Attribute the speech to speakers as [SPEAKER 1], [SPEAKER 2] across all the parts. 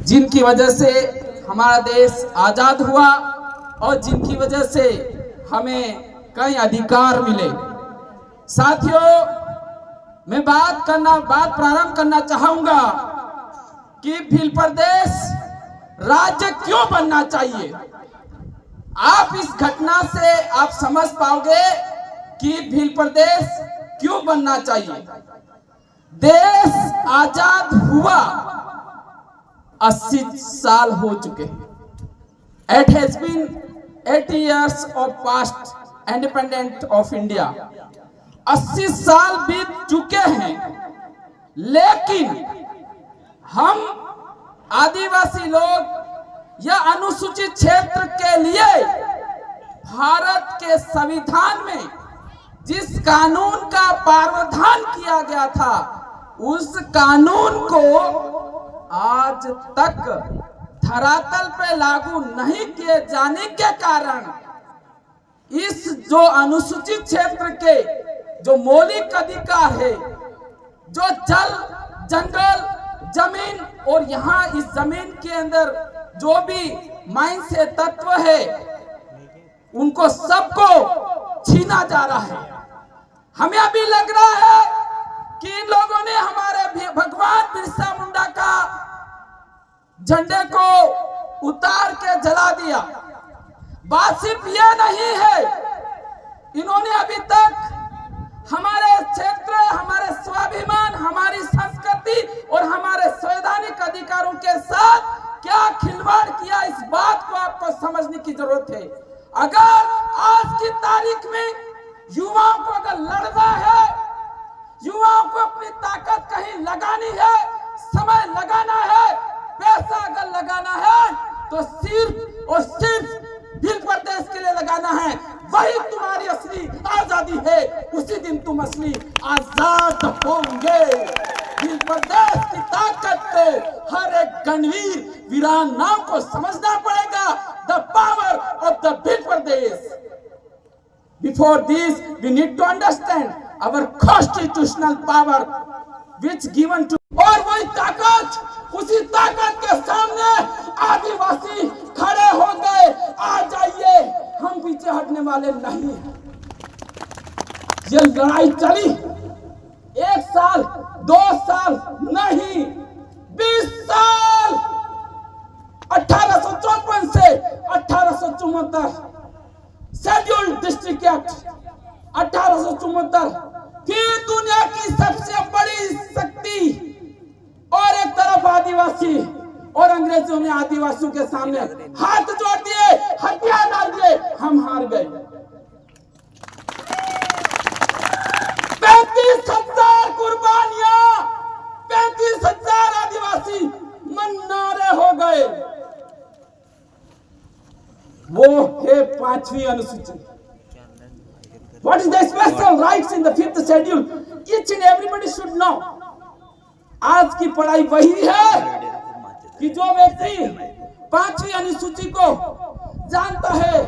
[SPEAKER 1] जिनकी वजह से हमारा देश आजाद हुआ और जिनकी वजह से हमें कई अधिकार मिले। साथियों, मैं बात प्रारंभ करना चाहूंगा कि भील प्रदेश राज्य क्यों बनना चाहिए। आप इस घटना से आप समझ पाओगे कि भील प्रदेश क्यों बनना चाहिए। देश आजाद हुआ 80 साल हो चुके। It has been 80 years of past independent of India। 80 साल बीत चुके हैं, लेकिन हम आदिवासी लोग या अनुसूचित क्षेत्र के लिए भारत के संविधान में जिस कानून का प्रावधान किया गया था, उस कानून को आज तक धरातल पे लागू नहीं किए जाने के कारण इस जो अनुसूचित क्षेत्र के जो मौलिक अधिकार है, जो जल, जंगल, जमीन और यहाँ इस जमीन के अंदर जो भी माइन से तत्व है, उनको सबको छीना जा रहा है। हमें अभी लग रहा है कि इन लोगों ने हमारे भगवान बिरसा मुंडा का झंडे को उतार के जला दिया। बात सिर्फ यह नहीं है, इन्होंने अभी तक हमारे क्षेत्र, हमारे स्वाभिमान, हमारी संस्कृति और हमारे संवैधानिक अधिकारों के साथ क्या खिलवाड़ किया, इस बात को आपको समझने की जरूरत है। अगर आज की तारीख में युवाओं को अगर लड़ना है, युवाओं को अपनी ताकत कहीं लगानी है, समय लगाना है, पैसा अगर लगाना है, तो सिर्फ और सिर्फ भील प्रदेश के लिए लगाना है। वही तुम्हारी असली आजादी है। उसी दिन तुम असली आजाद होंगे। भील प्रदेश की ताकत को हर एक गणवीर वीरांगनाओं को समझना पड़ेगा। The power of the Bhil Pradesh. Before this, we need to understand our constitutional power which given to। और वही ताकत, उसी ताकत के सामने आदिवासी खड़े हो गए। आ जाइए, हम पीछे हटने वाले नहीं हैं। ये लड़ाई चली 1 साल, 2 साल नहीं, 20 साल। 1854 से 1874 शेड्यूल्ड डिस्ट्रिक्ट एक्ट 1874 फिर दुनिया की सबसे बड़ी शक्ति, और एक तरफ आदिवासी, और अंग्रेजों ने आदिवासियों के सामने हाथ जोड़ दिए, हथियार डाल दिए, हम हार गए। 35,000 कुर्बानियां, 35,000 आदिवासी मन्नारे हो गए। वो है 5वीं अनुसूची। What is the special rights in the 5th schedule? Each and everybody should know। आज की पढ़ाई वही है कि जो व्यक्ति 5वीं अनुसूची को जानता है,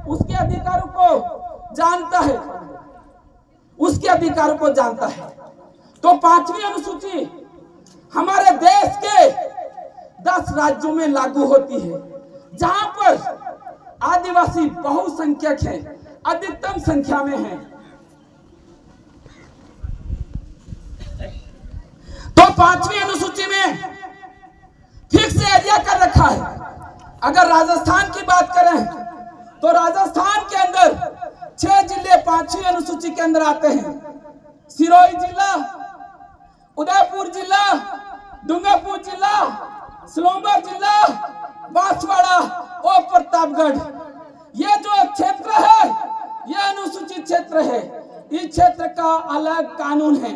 [SPEAKER 1] उसके अधिकारों को जानता है, उसके अधिकारों को जानता है। तो 5वीं अनुसूची हमारे देश के 10 राज्यों में लागू होती है, जहां पर आदिवासी बहुसंख्यक हैं, अधिकतम संख्या में हैं। तो 5वीं अनुसूची में फिक्स एरिया कर रखा है। अगर राजस्थान की बात करें तो राजस्थान के अंदर 6 जिले 5वीं अनुसूची के अंदर आते हैं। सिरोही जिला, उदयपुर जिला, डूंगरपुर जिला, सोलंबर जिला, बांसवाड़ा और प्रतापगढ़। ये जो क्षेत्र है, ये अनुसूचित क्षेत्र है। इस क्षेत्र का अलग कानून है,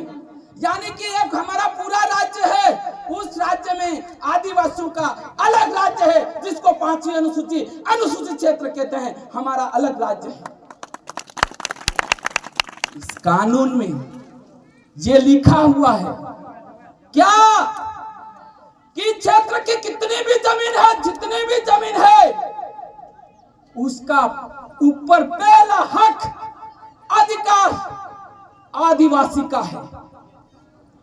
[SPEAKER 1] यानी कि एक हमारा पूरा राज्य है, उस राज्य में आदिवासियों का अलग राज्य है, जिसको 5वीं अनुसूचित क्षेत्र कहते हैं। हमारा अलग राज्य है। इस कानून में ये लिखा हुआ है क्या कि क्षेत्र की कितनी भी जमीन है, जितनी भी जमीन है, उसका ऊपर पहला हक, अधिकार आदिवासी का है।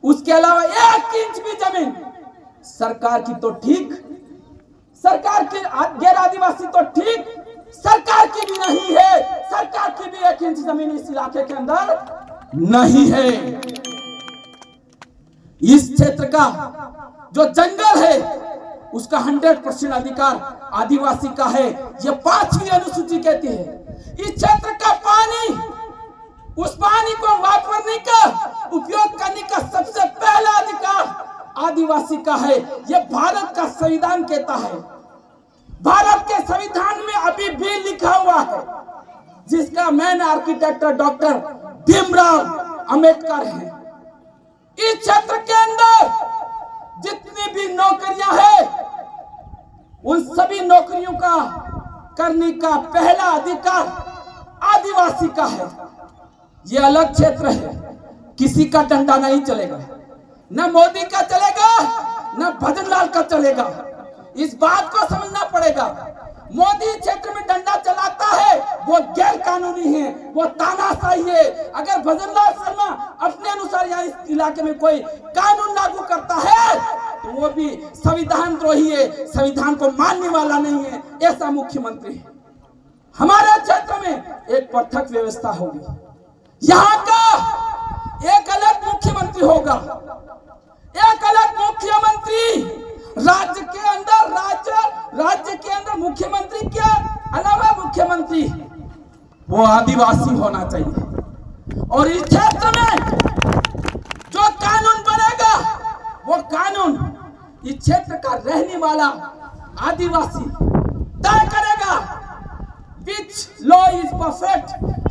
[SPEAKER 1] उसके अलावा 1 इंच भी जमीन सरकार की तो ठीक, सरकार की गैर आदिवासी तो ठीक, सरकार की भी नहीं है, सरकार की भी 1 इंच जमीन इस इलाके के अंदर नहीं है। इस क्षेत्र का जो जंगल है उसका 100% अधिकार आदिवासी का है, यह 5वीं अनुसूची कहती है। इस क्षेत्र का पानी, उस पानी को वापरने का, उपयोग करने का सबसे पहला अधिकार आदिवासी का है। यह भारत का संविधान कहता है। भारत के संविधान में अभी भी लिखा हुआ है, जिसका main architect doctor Bhimrao Ambedkar है। इस क्षेत्र के अंदर जितनी भी नौकरियां हैं, उन सभी नौकरियों का करने का पहला अधिकार आदिवासी का है। यह अलग क्षेत्र है, किसी का डंडा नहीं चलेगा, न मोदी का चलेगा, न भजनलाल का चलेगा। इस बात को समझना पड़ेगा। मोदी क्षेत्र में डंडा चलाता है, वो गैर कानूनी है, वो तानाशाही है। अगर भजनलाल शर्मा अपने अनुसार यहाँ इस इलाके में कोई कानून लागू करता है तो वो भी संविधान द्रोही है, संविधान को मानने वाला नहीं है, ऐसा मुख्यमंत्री है। हमारे क्षेत्र में एक पृथक व्यवस्था होगी, यहाँ का एक अलग मुख्यमंत्री होगा, एक अलग मुख्यमंत्री। राज्य के अंदर मुख्यमंत्री के अलावा मुख्यमंत्री वो आदिवासी होना चाहिए। और इस क्षेत्र में जो कानून बनेगा, वो कानून इस क्षेत्र का रहने वाला आदिवासी तय करेगा। Which law is perfect,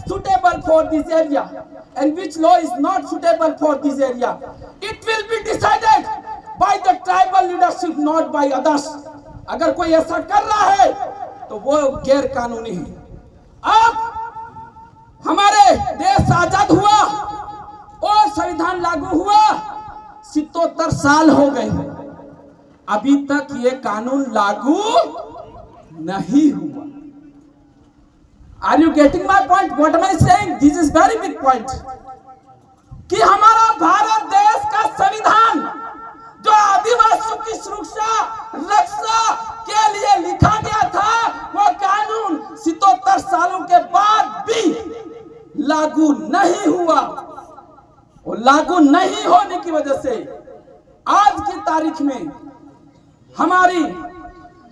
[SPEAKER 1] suitable for this area, and which law is not suitable for this area? It will be decided by the tribal leadership, not by others. अगर कोई ऐसा कर रहा है तो वो गैर कानूनी है। अब हमारे देश आजाद हुआ और संविधान लागू हुआ 77 साल हो गए, अभी तक ये कानून लागू नहीं हुआ। Are you getting my point? What am I saying? This is very big point. कि हमारा भारत देश का संविधान जो आदिवासियों की सुरक्षा रक्षा के लिए लिखा गया था, वो कानून 77 सालों के बाद भी लागू नहीं हुआ। और लागू नहीं होने की वजह से आज की तारीख में हमारी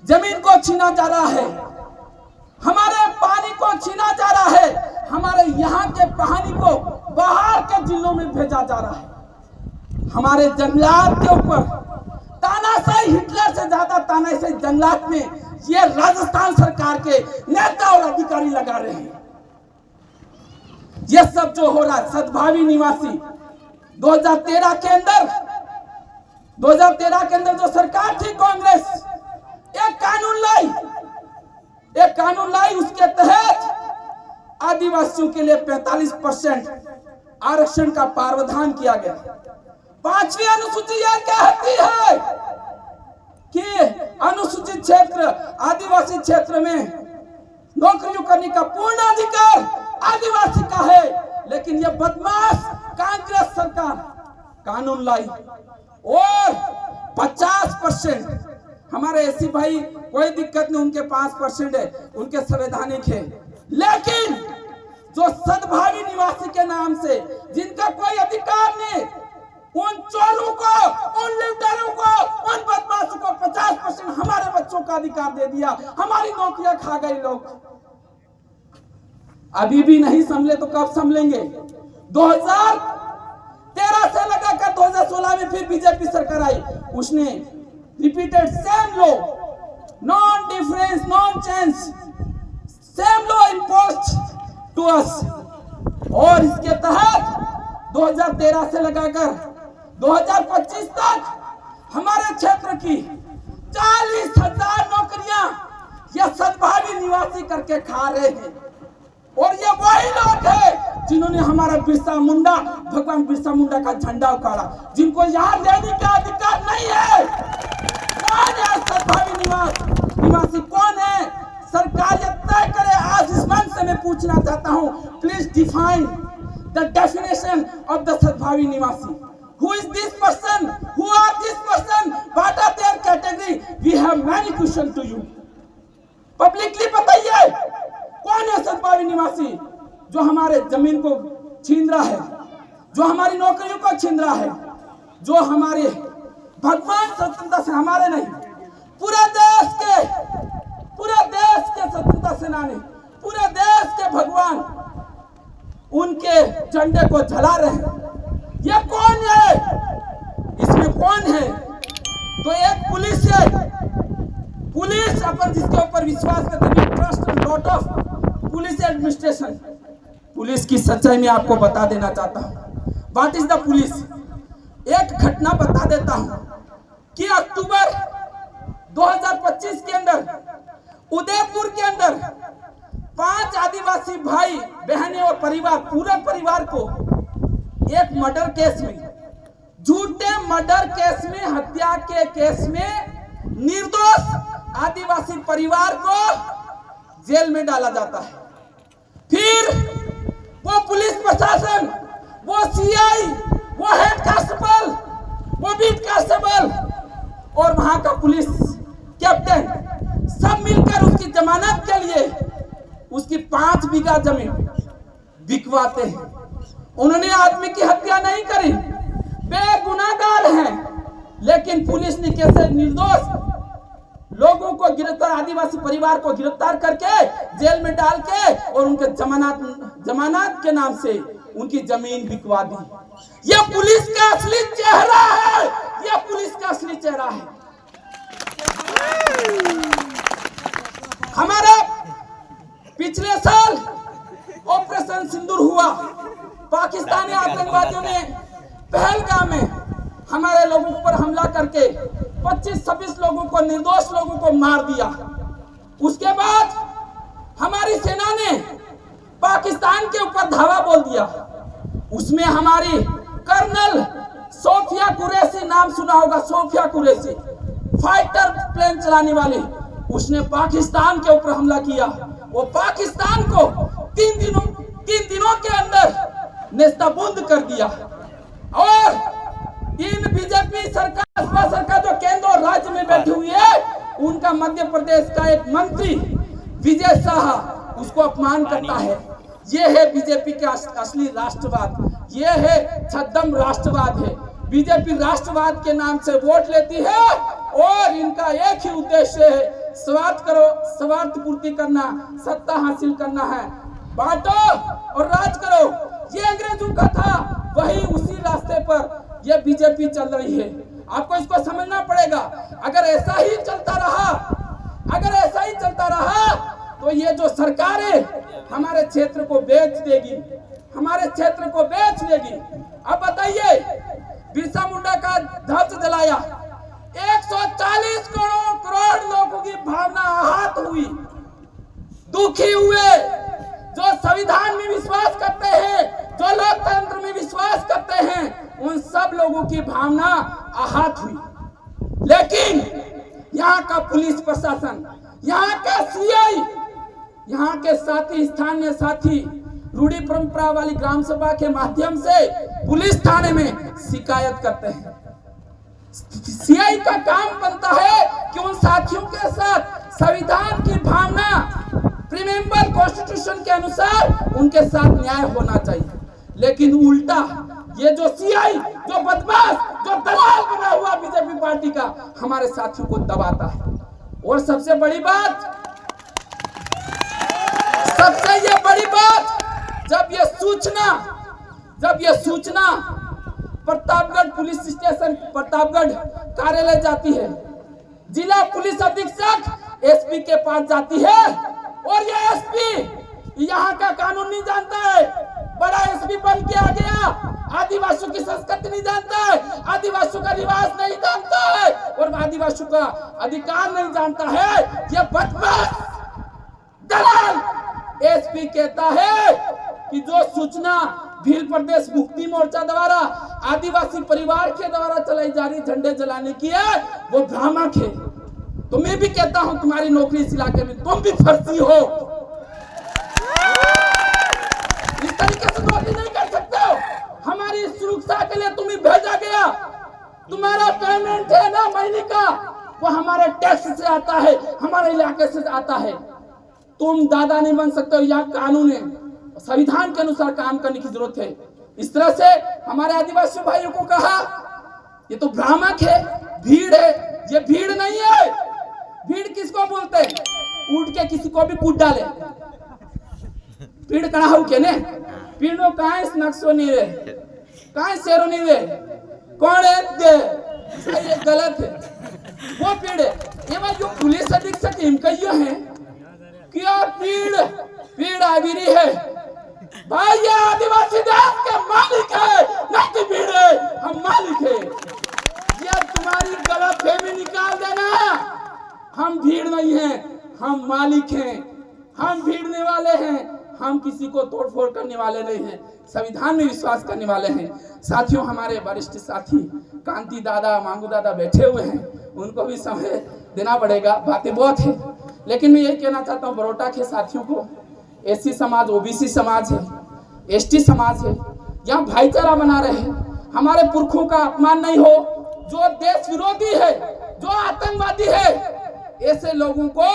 [SPEAKER 1] जमीन को छीना जा रहा है, हमारे पानी को छीना जा रहा है, हमारे यहाँ के पानी को बाहर के जिलों में भेजा जा रहा है। हमारे जंगलात के ऊपर तानाशाही, हिटलर से ज्यादा तानाशाही जंगलात में ये राजस्थान सरकार के नेता और अधिकारी लगा रहे हैं। ये सब जो हो रहा है, सद्भावी निवासी 2013 के अंदर जो सरकार थी कांग्रेस, एक कानून लाई, उसके तहत आदिवासियों के लिए 45% आरक्षण का प्रावधान किया गया। 5वीं अनुसूची यह कहती है कि अनुसूचित क्षेत्र, आदिवासी क्षेत्र में नौकरियों करने का पूर्ण अधिकार आदिवासी का है। लेकिन यह बदमाश कांग्रेस सरकार कानून लाई और 50% हमारे एससी भाई कोई दिक्कत नहीं, उनके 5% है, उनके संवैधानिक है। लेकिन जो सद्भावी निवासी के नाम से जिनका कोई अधिकार नहीं, उन चोरों को, उन लूटेरों को, उन बदमाशों को 50% हमारे बच्चों का अधिकार दे दिया, हमारी नौकरियां खा गए लोग। अभी भी नहीं संभले तो कब संभलेंगे? 2013 से लगाकर 2016 में फिर बीजेपी सरकार आई, उसने repeated same law, non difference, non change, same law imposed to us। और इसके तहत 2013 से लगाकर 2025 तक हमारे क्षेत्र की 40,000 नौकरियां ये सद्भावी निवासी करके खा रहे हैं। और ये वही लोग हैं जिन्होंने हमारा बिरसा मुंडा, भगवान बिरसा मुंडा का झंडा उखाड़ा, जिनको यहाँ रहने का अधिकार नहीं है। कौन है सद्भावी निवासी? कौन है? सरकार ये तय करे। आज इस मंच से मैं पूछना चाहता हूँ, please define the definition of the सद्भावी निवासी। Who is this person? Who are this person? What are their category? We have many question to you. Publicly बताइए कौन है सतपावी निवासी जो हमारे जमीन को छीन रहा है, जो हमारी नौकरियों को छीन रहा है, जो हमारे भगवान स्वतंत्रता से हमारे नहीं पूरे देश के स्वतंत्रता सेनानी, पूरे देश के भगवान उनके झंडे को जला रहे हैं। ये कौन है? इसमें कौन है? तो एक पुलिस है, पुलिस अपन जिसके ऊपर विश्वास करते हैं, trust lot of police administration. Police की सच्चाई में आपको बता देना चाहता हूं। What is the police? एक घटना बता देता हूं कि अक्टूबर 2025 के अंदर उदयपुर के अंदर 5 आदिवासी भाई बहनें और परिवार, पूरे परिवार को एक मर्डर केस में, झूठे मर्डर केस में, हत्या के केस में निर्दोष आदिवासी परिवार को जेल में डाला जाता है। फिर वो पुलिस प्रशासन, वो सीआई, वो हेड कांस्टेबल, वो बीट कांस्टेबल और वहां का पुलिस कैप्टन सब मिलकर उसकी जमानत के लिए उसकी 5 बीघा जमीन बिकवाते हैं। उन्होंने आदमी की हत्या नहीं करी, बेगुनाहगार हैं, लेकिन पुलिस ने कैसे निर्दोष लोगों को गिरफ्तार, आदिवासी परिवार को गिरफ्तार करके जेल में डाल के और उनके जमानत के नाम से उनकी जमीन बिकवा दी। यह पुलिस का असली चेहरा है, यह पुलिस का असली चेहरा है। हमारा पिछले साल ऑपरेशन सिंदूर हुआ, पाकिस्तानी आतंकवादियों ने पहलगाम में हमारे लोगों पर हमला करके 25-26 लोगों को, निर्दोष लोगों को मार दिया। उसके बाद हमारी सेना ने पाकिस्तान के ऊपर धावा बोल दिया। उसमें हमारी कर्नल सोफिया कुरैशी, नाम सुना होगा, सोफिया कुरैशी, फाइटर प्लेन चलाने वाली, उसने पाकिस्तान के ऊपर हमला किया। वो पाकिस्तान को 3 दिनों के अंदर नेस्तबुंद कर दिया। और इन बीजेपी सरकार जो केंद्र और राज्य में बैठी हुई है, उनका मध्य प्रदेश का एक मंत्री विजय शाह उसको अपमान करता है। ये है बीजेपी का असली राष्ट्रवाद, ये है छद्म राष्ट्रवाद है। बीजेपी राष्ट्रवाद के नाम से वोट लेती है और इनका एक ही उद्देश्य है, स्वार्थ पूर्ति करना, सत्ता हासिल करना है, बांटो और राज करो। ये अंग्रेजों का था, वही उसी रास्ते पर ये बीजेपी चल रही है। आपको इसको समझना पड़ेगा। अगर ऐसा ही चलता रहा तो ये जो सरकार है हमारे क्षेत्र को बेच देगी, हमारे क्षेत्र को बेच देगी। अब बताइए, बिरसा मुंडा का ध्वज जलाया, 140 करोड़ लोगों की भावना आहत हुई, दुखी हुए। जो संविधान में विश्वास करते हैं, जो लोकतंत्र में विश्वास करते हैं, उन सब लोगों की भावना आहत हुई। लेकिन यहाँ का पुलिस प्रशासन, यहाँ का सीआई, यहाँ के साथी, स्थानीय साथी रूढ़ी परंपरा वाली ग्राम सभा के माध्यम से पुलिस थाने में शिकायत करते हैं। सीआई का काम बनता है कि उन साथियों के साथ संविधान की भावना, प्रीमेंबर कॉन्स्टिट्यूशन के अनुसार उनके साथ न्याय होना चाहिए। लेकिन उल्टा ये जो सीआई, जो बदमाश, जो दलाल बना हुआ बीजेपी पार्टी का, हमारे साथियों को दबाता है। और सबसे बड़ी बात, जब ये सूचना प्रतापगढ़ पुलिस स्टेशन, प्रतापगढ़ कार्यालय जाती है, जिला पुलिस अधीक्षक एसपी के पास जाती है, और ये एसपी यहाँ का कानून नहीं जानता है, बड़ा एसपी बन के आ गया, आदिवासियों की संस्कृति नहीं जानता है, आदिवासियों का रिवाज नहीं जानता है और आदिवासियों का अधिकार नहीं जानता है। ये बदमाश दलाल एसपी कहता है कि जो सूचना भील प्रदेश मुक्ति मोर्चा द्वारा आदिवासी परिवार के द्वारा चलाई जा रही झंडे जलाने की है, वो भ्रामक है। तो मैं भी कहता हूं, तुम्हारी नौकरी इस इलाके में, तुम भी फर्जी हो, इस तरीके से नौकरी नहीं कर सकते हो। हमारी सुरक्षा के लिए तुम्हें भेजा गया, तुम्हारा पेमेंट है ना महीने का, वो हमारे टैक्स से आता है, हमारे इलाके से आता है। तुम दादा नहीं बन सकते हो, यहाँ कानून है, संविधान के अनुसार काम करने की जरूरत है। इस तरह से हमारे आदिवासी भाइयों को कहा ये तो भ्रामक है, भीड़ है। ये भीड़ नहीं है। भीड़ किसको बोलते हैं? उठ के किसी को भी कूट डाले। भीड़ कड़ा हो के ने भीड़ों कहाँ इस नक्शो नहीं रे, कहाँ शेरो नहीं रे, कौन है दे सही है गलत है वो भीड़ है। ये मैं जो पुलिस अधीक्षक इनकइयो है क्या भीड़ आगिरी है भाई। ये आदिवासी देश के मालिक है, नहीं कि भीड़ है, हम मालिक है। ये तुम्हारी गलतफहमी निकाल देना। हम भीड़ नहीं हैं, हम मालिक हैं। हम भीड़ने वाले हैं, हम किसी को तोड़फोड़ करने वाले नहीं हैं, संविधान में विश्वास करने वाले हैं। साथियों, हमारे वरिष्ठ साथी कांति दादा, मांगू दादा बैठे हुए हैं, उनको भी समय देना पड़ेगा। बातें बहुत है, लेकिन मैं यही कहना चाहता हूँ बरोटा के साथियों को, एससी समाज, ओबीसी समाज है, एसटी समाज है, यहाँ भाईचारा बना रहे हैं। हमारे पुरखों का अपमान नहीं हो। जो देश विरोधी है, जो आतंकवादी है, ऐसे लोगों को